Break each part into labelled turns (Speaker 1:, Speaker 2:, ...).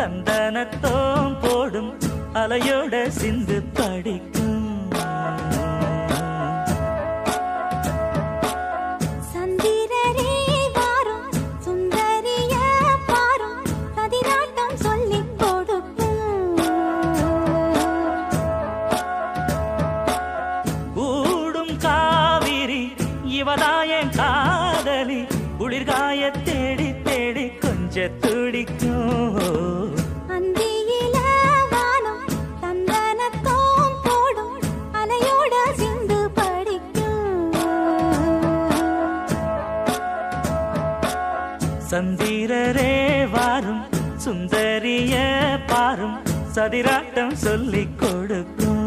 Speaker 1: தந்தனத்தோம் போடும் அலையோட சிந்து படிக்கும்.
Speaker 2: சந்திரரே வாரும் சுந்தரிய பாரும் சதிராட்டம் சொல்லிக் கொடுக்கும்.
Speaker 1: கூடும் காவிரி இவதாயன் காதலி குளிர்காய தேடி தேடி கொஞ்ச துடிக்கும்.
Speaker 2: அந்தியில வானம் தந்தனத்தோம் போடும் அலையோட சிந்து படிக்கும்.
Speaker 1: சந்திரரே வாரும் சுந்தரிய பாரும் சதிராட்டம் சொல்லிக் கொடுக்கும்.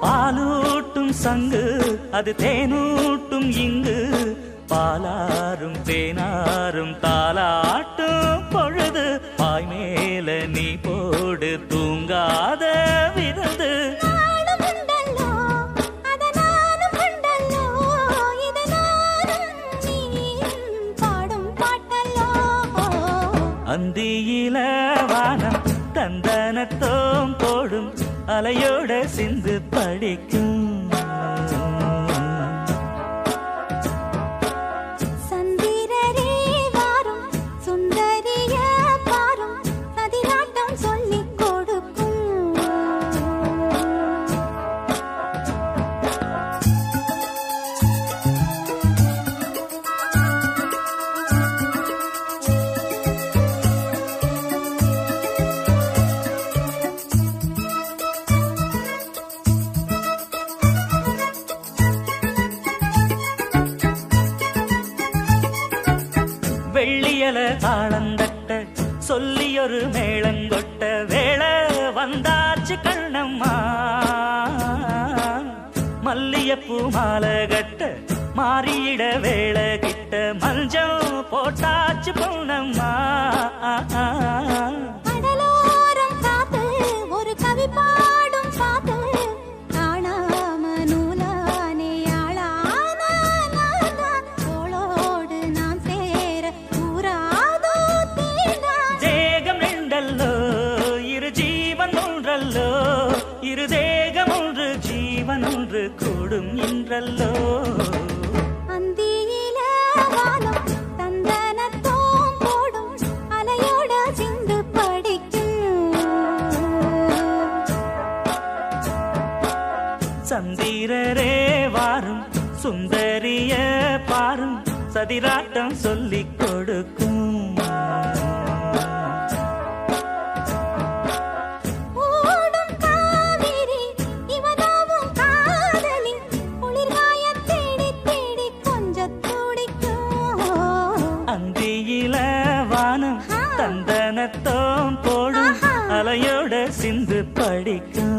Speaker 1: பாலூட்டும் சங்கு அது தேனூட்டும் இங்கு பாலாரும் தேனாரும் தாலாட்டும் பொழுது பாய் மேல நீ போடு தூங்காத விருந்து. அந்தியில வானம் தந்தனத்தோம் போடும் அலையோட சிந்து படிக்கும்.
Speaker 2: சந்திரரே வாரும் சுந்தரிய பாரும் சதிராட்டம் சொல்லிக் கொடுக்கும்.
Speaker 1: வெள்ளியல தாளந்தட்ட சொல்லியொரு மேளங்கொட்ட வேளை வந்தாச்சு கண்ணம்மா. மல்லியப்பூ மாலை கட்ட மாறியிட வேளை கிட்ட மஞ்சள் போட்டாச்சு பொன்னம்மா.
Speaker 2: கடலோரம் காத்து ஒரு கவி பாடும் பாட்டு காணாம நூலானே ஆளான தோளோடு நான் சேர கூறாதோ தீண்டா.
Speaker 1: தேகம் ரெண்டல்லோ இரு ஜீவன் ஒன்றல்லோ இரு தேகம் ஒன்று ஜீவன் ஒன்று கூடும் இன்றல்லோ.
Speaker 2: அந்தியில வானம் தந்தனத்தோம் போடும் அலையோட சிந்து படிக்கும்.
Speaker 1: சந்திரரே வாரும் சுந்தரிய பாரும் சதிராட்டம் சொல்லிக் கொடுக்கும்.
Speaker 2: ஓடும் காவிரி இவதாவும் காதலி குளிர்காய தேடி தேடி கொஞ்சம் துடிக்கும்.
Speaker 1: அந்தியில வானம் தந்தனத்தோம் போடும் அலையோட சிந்து படிக்கும்.